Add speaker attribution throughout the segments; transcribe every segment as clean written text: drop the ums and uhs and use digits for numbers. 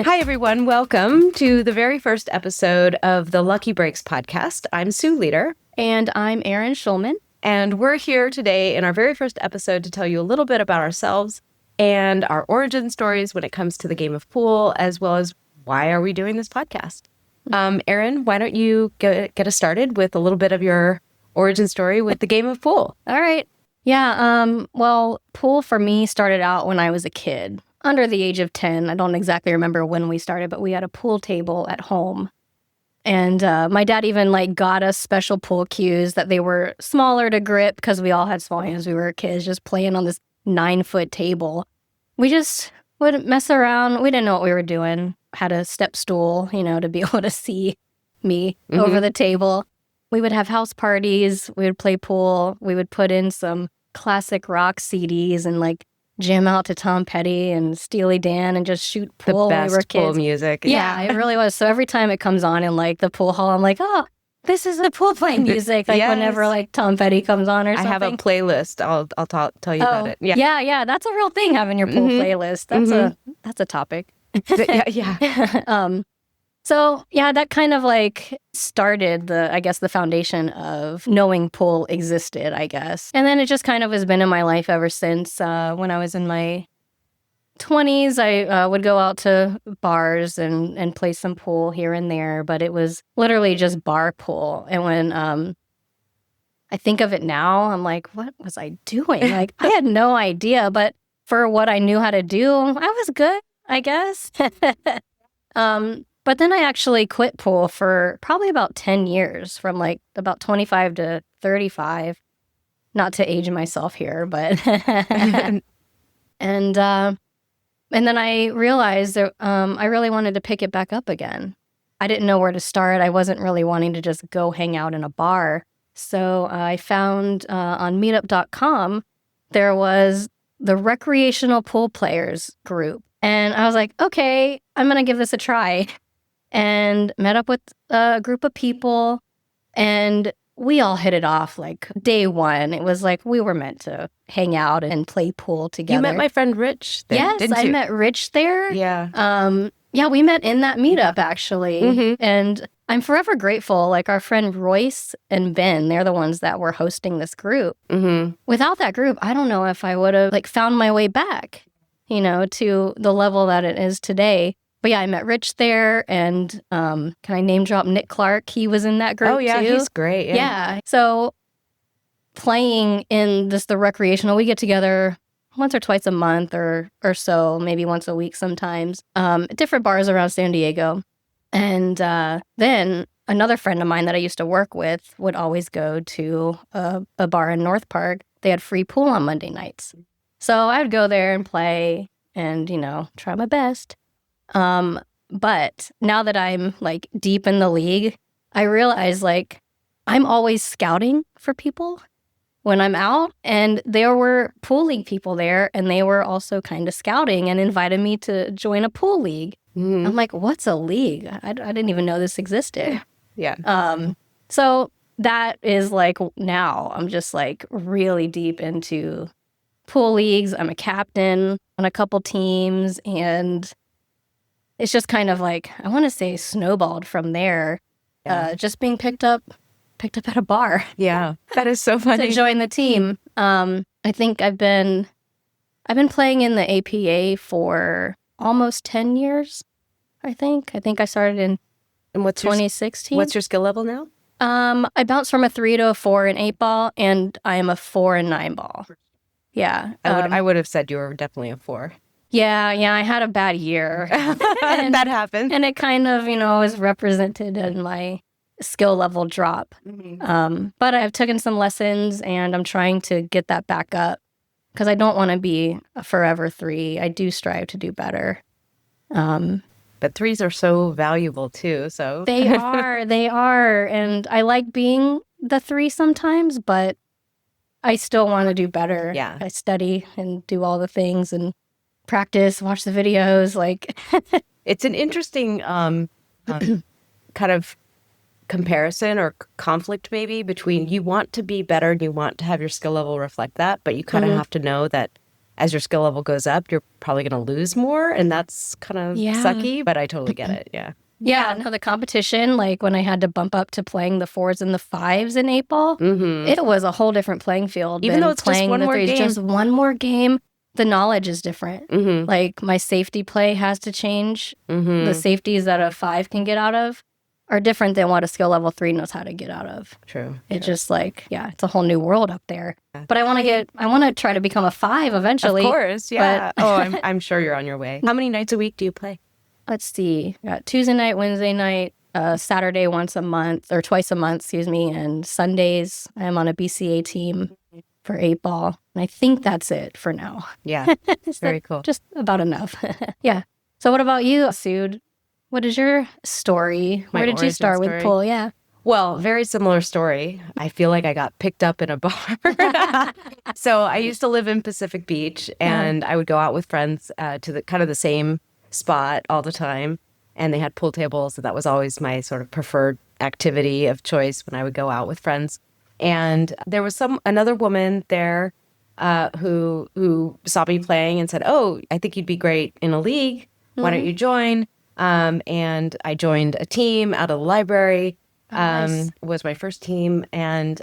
Speaker 1: Hi, everyone. Welcome to the very first episode of the Lucky Breaks podcast. I'm Sue Lueder.
Speaker 2: And I'm Erin Shulman.
Speaker 1: And we're here today in our very first episode to tell you a little bit about ourselves and our origin stories when it comes to the game of pool, as well as why are we doing this podcast. Erin, why don't you get us started with a little bit of your origin story with the game of pool?
Speaker 2: All right. Yeah. Well, pool for me started out when I was a kid, under the age of 10. I don't exactly remember when we started, but we had a pool table at home. And my dad even got us special pool cues that they were smaller to grip because we all had small hands. We were kids just playing on this 9-foot table. We just would mess around. We didn't know what we were doing. Had a step stool, to be able to see me over the table. We would have house parties. We would play pool. We would put in some classic rock CDs and jam out to Tom Petty and Steely Dan and just shoot pool
Speaker 1: the
Speaker 2: when we were
Speaker 1: best
Speaker 2: kids.
Speaker 1: pool music.
Speaker 2: Yeah, it really was. So every time it comes on in the pool hall, I'm like, oh, this is the pool playing music.
Speaker 1: Yes.
Speaker 2: Whenever Tom Petty comes on or something.
Speaker 1: I have a playlist. I'll tell you about it.
Speaker 2: Yeah. That's a real thing, having your pool playlist. That's a topic.
Speaker 1: Yeah.
Speaker 2: So yeah, that kind of started the foundation of knowing pool existed, I guess. And then it just kind of has been in my life ever since. When I was in my 20s, I would go out to bars and play some pool here and there, but it was literally just bar pool. And when I think of it now, I'm like, what was I doing? I had no idea, but for what I knew how to do, I was good, I guess. But then I actually quit pool for probably about 10 years, from about 25 to 35. Not to age myself here, but and then I realized that I really wanted to pick it back up again. I didn't know where to start. I wasn't really wanting to just go hang out in a bar. So I found on meetup.com there was the recreational pool players group. And I was like, okay, I'm going to give this a try. And met up with a group of people, and we all hit it off day one. It was we were meant to hang out and play pool together.
Speaker 1: You met my friend Rich there,
Speaker 2: yes,
Speaker 1: didn't
Speaker 2: I
Speaker 1: you?
Speaker 2: met Rich there.
Speaker 1: Yeah.
Speaker 2: Yeah, we met in that meetup, actually. And I'm forever grateful. Our friend Royce and Ben, they're the ones that were hosting this group. Without that group, I don't know if I would have found my way back, to the level that it is today. But yeah, I met Rich there, and can I name drop Nick Clark? He was in that group too.
Speaker 1: Oh yeah, he's great.
Speaker 2: Yeah. So playing in the recreational, we get together once or twice a month or so, maybe once a week sometimes, at different bars around San Diego. And then another friend of mine that I used to work with would always go to a bar in North Park. They had free pool on Monday nights. So I would go there and play and, try my best. But now that I'm deep in the league, I realize I'm always scouting for people when I'm out, and there were pool league people there, and they were also kind of scouting and invited me to join a pool league. I'm like, what's a league? I didn't even know this existed.
Speaker 1: Yeah.
Speaker 2: So that is now I'm just really deep into pool leagues. I'm a captain on a couple teams, and it's just kind of I want to say snowballed from there.
Speaker 1: Yeah.
Speaker 2: Just being picked up at a bar.
Speaker 1: Yeah, that is so funny.
Speaker 2: To join the team. I think I've been playing in the APA for almost 10 years. I think I started in 2016.
Speaker 1: What's your skill level now?
Speaker 2: I bounced from a 3 to a 4 in 8-ball, and I am a 4 in 9-ball. Yeah.
Speaker 1: I would have said you were definitely a 4.
Speaker 2: Yeah, I had a bad year.
Speaker 1: And that happened.
Speaker 2: And it kind of, is represented in my skill level drop. But I've taken some lessons, and I'm trying to get that back up because I don't want to be a forever 3. I do strive to do better.
Speaker 1: But 3s are so valuable too, so.
Speaker 2: They are. And I like being the 3 sometimes, but I still want to do better.
Speaker 1: Yeah.
Speaker 2: I study and do all the things and practice, watch the videos,
Speaker 1: It's an interesting kind of comparison or conflict maybe between you want to be better and you want to have your skill level reflect that, but you kind of have to know that as your skill level goes up, you're probably going to lose more. And that's kind of sucky, but I totally get it. Yeah.
Speaker 2: Yeah, no, the competition, like when I had to bump up to playing the 4s and the 5s in 8-ball, it was a whole different playing field.
Speaker 1: Even though it's just one more game.
Speaker 2: Just one more game, the knowledge is different. Like my safety play has to change. The safeties that a 5 can get out of are different than what a skill level 3 knows how to get out of.
Speaker 1: True.
Speaker 2: It's just like, it's a whole new world up there. But I want to try to become a 5 eventually.
Speaker 1: Of course, yeah. But I'm sure you're on your way. How many nights a week do you play?
Speaker 2: Let's see. Got Tuesday night, Wednesday night, Saturday once a month, or twice a month, excuse me, and Sundays I'm on a BCA team for 8-ball. And I think that's it for now.
Speaker 1: Yeah, very cool.
Speaker 2: Just about enough. Yeah. So what about you, Sue? What is your story? Where did you start with pool? Yeah.
Speaker 1: Well, very similar story. I feel like I got picked up in a bar. So I used to live in Pacific Beach, and I would go out with friends to the kind of the same spot all the time, and they had pool tables, so that was always my sort of preferred activity of choice when I would go out with friends. And there was another woman there who saw me playing and said, "Oh, I think you'd be great in a league. Why don't you join?" And I joined a team out of the library. Was my first team. And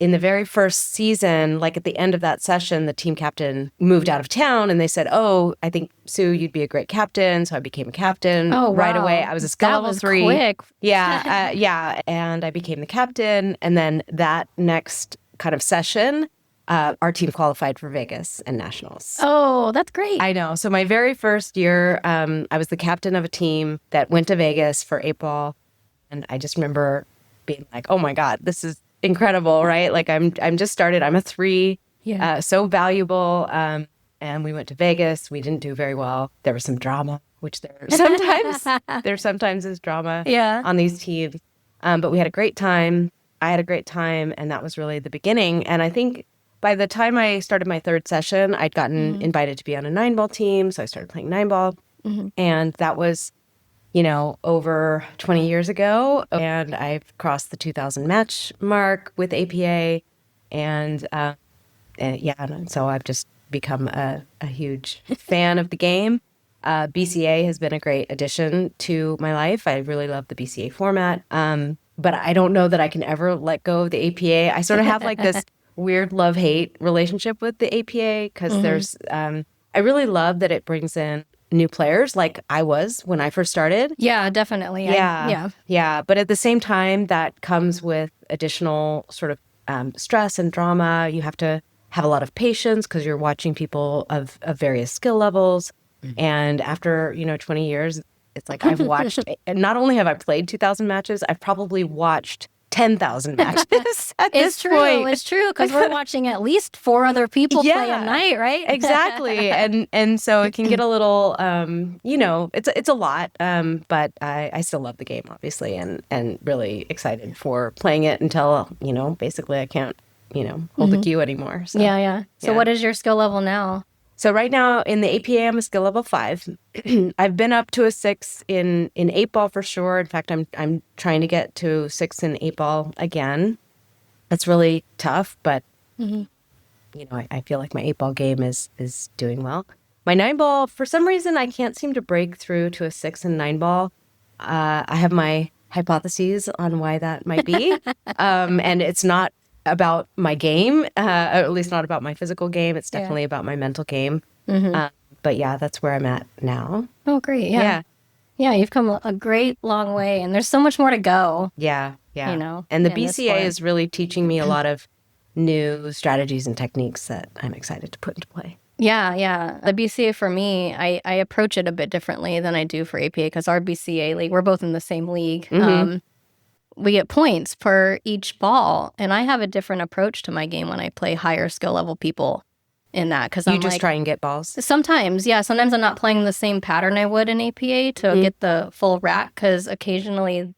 Speaker 1: in the very first season, like at the end of that session, the team captain moved out of town, and they said, "Oh, I think, Sue, you'd be a great captain." So I became a captain right away. I was a skill level 3.
Speaker 2: Quick.
Speaker 1: Yeah. Yeah. And I became the captain. And then that next kind of session, our team qualified for Vegas and nationals.
Speaker 2: Oh, that's great.
Speaker 1: I know. So my very first year, I was the captain of a team that went to Vegas for 8-ball. And I just remember being like, "Oh my God, this is incredible," right? Like I'm just started. I'm a 3, so valuable. And we went to Vegas. We didn't do very well. There was some drama, which there sometimes is drama on these teams. But we had a great time. I had a great time, and that was really the beginning. And I think by the time I started my 3rd session, I'd gotten invited to be on a 9-ball team. So I started playing 9-ball, and that was, over 20 years ago. And I've crossed the 2,000 match mark with APA. And so I've just become a huge fan of the game. BCA has been a great addition to my life. I really love the BCA format. But I don't know that I can ever let go of the APA. I sort of have like this weird love-hate relationship with the APA because there's, I really love that it brings in new players like I was when I first started.
Speaker 2: Yeah, definitely.
Speaker 1: Yeah. But at the same time, that comes with additional sort of stress and drama. You have to have a lot of patience because you're watching people of various skill levels. And after, 20 years, it's like I've watched, and not only have I played 2,000 matches, I've probably watched 10,000 matches at this point.
Speaker 2: It's true, because we're watching at least 4 other people play a night, right?
Speaker 1: Exactly. And so it can get a little, it's a lot, but I still love the game, obviously, and really excited for playing it until, basically I can't, hold the cue anymore. So,
Speaker 2: So what is your skill level now?
Speaker 1: So right now in the APA, I'm a skill level 5. I've been up to a 6 in 8-ball for sure. In fact, I'm trying to get to 6 in 8-ball again. That's really tough, but I feel like my 8-ball game is doing well. My 9-ball, for some reason, I can't seem to break through to a 6 in 9-ball. I have my hypotheses on why that might be, and it's not about my game, or at least not about my physical game. It's definitely about my mental game. But yeah, that's where I'm at now.
Speaker 2: Oh, great. Yeah, you've come a great long way, and there's so much more to go.
Speaker 1: Yeah. And the BCA is really teaching me a lot of new strategies and techniques that I'm excited to put into play.
Speaker 2: Yeah. The BCA for me, I approach it a bit differently than I do for APA because our BCA league, we're both in the same league. We get points per each ball, and I have a different approach to my game when I play higher skill level people in that. Because
Speaker 1: you just try and get balls?
Speaker 2: Sometimes I'm not playing the same pattern I would in APA to get the full rack, because occasionally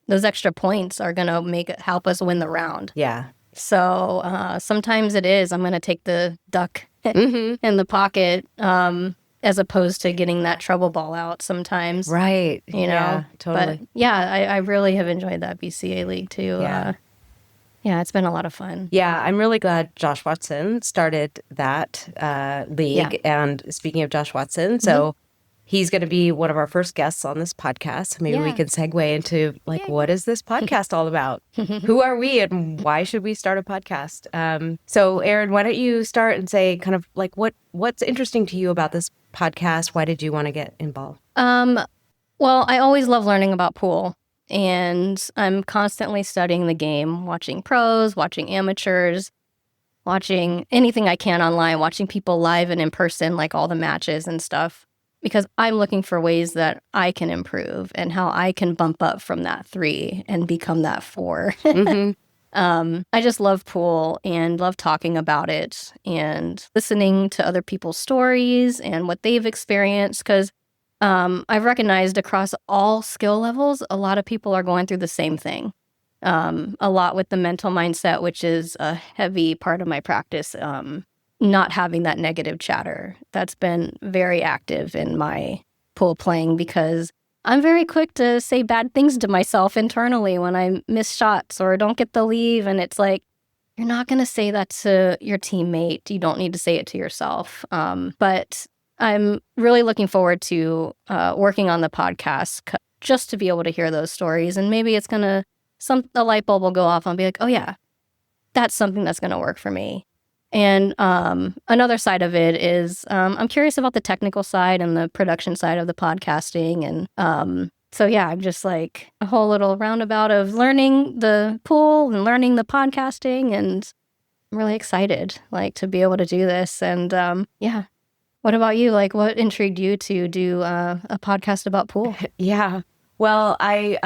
Speaker 2: those extra points are going to help us win the round.
Speaker 1: Yeah.
Speaker 2: So sometimes it is, I'm going to take the duck in the pocket, as opposed to getting that trouble ball out sometimes.
Speaker 1: Right.
Speaker 2: Yeah, totally. But I really have enjoyed that BCA league too. Yeah, it's been a lot of fun.
Speaker 1: Yeah, I'm really glad Josh Watson started that league.
Speaker 2: Yeah.
Speaker 1: And speaking of Josh Watson, so he's going to be one of our first guests on this podcast. Maybe we
Speaker 2: Yeah.
Speaker 1: can segue into like,
Speaker 2: Yeah.
Speaker 1: what is this podcast all about? Who are we and why should we start a podcast? So Erin, why don't you start and say kind of like what's interesting to you about this podcast? Why did you want to get involved?
Speaker 2: Well, I always love learning about pool, and I'm constantly studying the game, watching pros, watching amateurs, watching anything I can online, watching people live and in person, like all the matches and stuff, because I'm looking for ways that I can improve and how I can bump up from that 3 and become that 4. I just love pool and love talking about it and listening to other people's stories and what they've experienced, because I've recognized across all skill levels, a lot of people are going through the same thing. A lot with the mental mindset, which is a heavy part of my practice, not having that negative chatter. That's been very active in my pool playing, because I'm very quick to say bad things to myself internally when I miss shots or don't get the leave. And it's like, you're not going to say that to your teammate. You don't need to say it to yourself. But I'm really looking forward to working on the podcast just to be able to hear those stories. And maybe it's going to, a light bulb will go off and be like, oh yeah, that's something that's going to work for me. And another side of it is I'm curious about the technical side and the production side of the podcasting. And so yeah, I'm just like a whole little roundabout of learning the pool and learning the podcasting. And I'm really excited like to be able to do this. And yeah. What about you? Like, what intrigued you to do a podcast about pool?
Speaker 1: Yeah. Well, I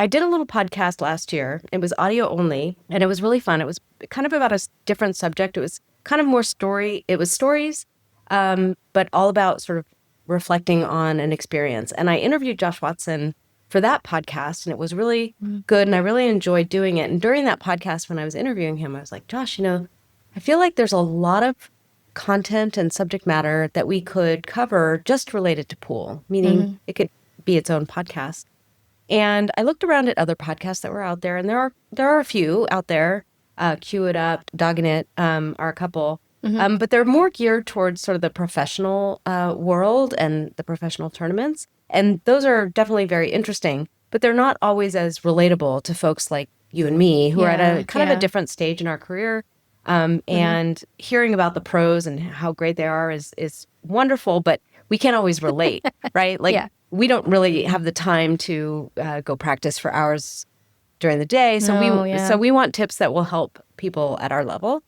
Speaker 1: did a little podcast last year. It was audio only, and it was really fun. It was kind of about a different subject. It was kind of more story. It was stories, but all about sort of reflecting on an experience. And I interviewed Josh Watson for that podcast, and it was really good, and I really enjoyed doing it. And during that podcast, when I was interviewing him, I was like, Josh, I feel like there's a lot of content and subject matter that we could cover just related to pool, meaning it could be its own podcast. And I looked around at other podcasts that were out there, and there are a few out there. Cue It Up, Dogging It are a couple, but they're more geared towards sort of the professional world and the professional tournaments. And those are definitely very interesting, but they're not always as relatable to folks like you and me who are at a kind of a different stage in our career. And hearing about the pros and how great they are is wonderful, but we can't always relate, right? Like we don't really have the time to go practice for hours during the day. So we want tips that will help people at our level.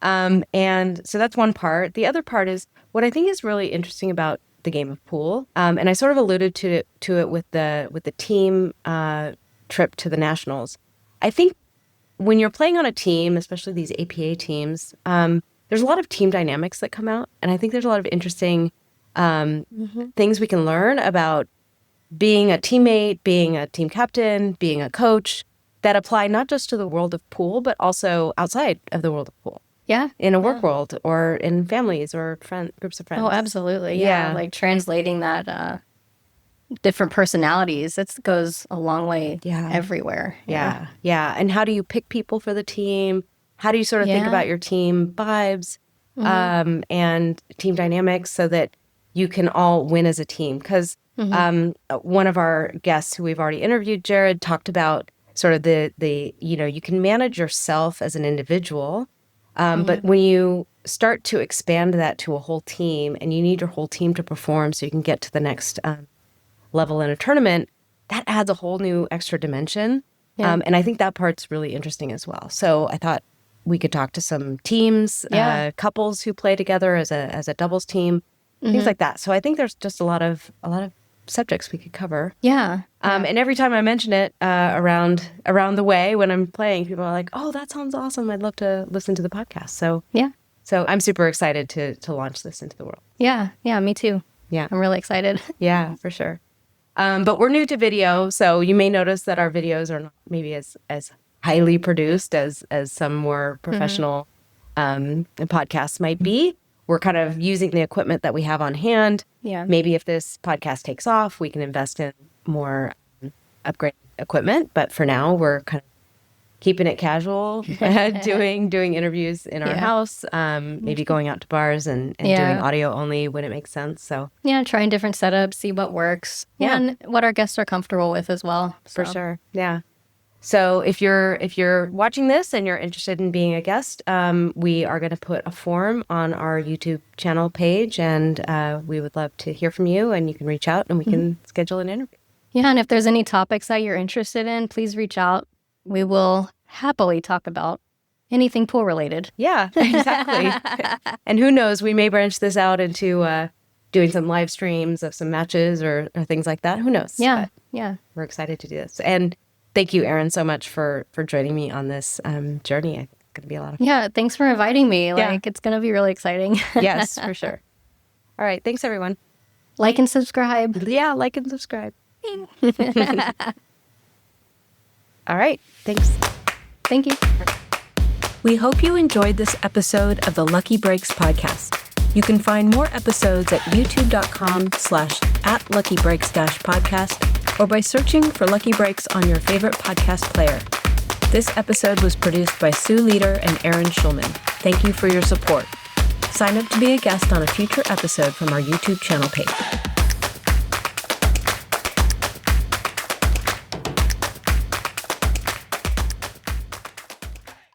Speaker 1: And so that's one part. The other part is what I think is really interesting about the game of pool. And I sort of alluded to it with the team trip to the Nationals. I think when you're playing on a team, especially these APA teams, there's a lot of team dynamics that come out. And I think there's a lot of interesting things we can learn about being a teammate, being a team captain, being a coach that apply not just to the world of pool, but also outside of the world of pool.
Speaker 2: Yeah.
Speaker 1: In a work world or in families or groups of friends.
Speaker 2: Oh, absolutely. Yeah. Like translating that different personalities, it goes a long way everywhere.
Speaker 1: Yeah. And how do you pick people for the team? How do you sort of think about your team vibes and team dynamics so that you can all win as a team? Because one of our guests who we've already interviewed, Jared, talked about sort of the you can manage yourself as an individual, but when you start to expand that to a whole team and you need your whole team to perform so you can get to the next level in a tournament, that adds a whole new extra dimension. And I think that part's really interesting as well. So I thought we could talk to some teams, couples who play together as a doubles team, things like that. So I think there's just a lot of subjects we could cover. And every time I mention it around the way when I'm playing, people are like, "Oh, that sounds awesome! I'd love to listen to the podcast." So I'm super excited to launch this into the world.
Speaker 2: Yeah, me too.
Speaker 1: Yeah,
Speaker 2: I'm really excited.
Speaker 1: Yeah, for sure. But we're new to video, so you may notice that our videos are not maybe as highly produced as some more professional podcasts might be. We're kind of using the equipment that we have on hand.
Speaker 2: Yeah.
Speaker 1: Maybe if this podcast takes off, we can invest in more upgrade equipment. But for now, we're kind of keeping it casual, doing interviews in our house, maybe going out to bars and doing audio only when it makes sense. So
Speaker 2: trying different setups, see what works, and what our guests are comfortable with as well.
Speaker 1: For sure, yeah. So if you're watching this and you're interested in being a guest, we are going to put a form on our YouTube channel page, and we would love to hear from you. And you can reach out, and we can schedule an interview.
Speaker 2: Yeah, and if there's any topics that you're interested in, please reach out. We will happily talk about anything pool related.
Speaker 1: Yeah, exactly. And who knows, we may branch this out into doing some live streams of some matches or things like that. Who knows?
Speaker 2: Yeah,
Speaker 1: but we're excited to do this. And thank you, Erin, so much for joining me on this journey. I think it's going to be a lot of fun.
Speaker 2: Yeah, thanks for inviting me. It's going to be really exciting.
Speaker 1: Yes, for sure. All right. Thanks, everyone.
Speaker 2: Like and subscribe.
Speaker 1: Yeah, like and subscribe. All right. Thanks.
Speaker 2: Thank you.
Speaker 3: We hope you enjoyed this episode of the Lucky Breaks podcast. You can find more episodes at youtube.com/@luckybreaks-podcast or by searching for Lucky Breaks on your favorite podcast player. This episode was produced by Sue Lueder and Erin Shulman. Thank you for your support. Sign up to be a guest on a future episode from our YouTube channel page.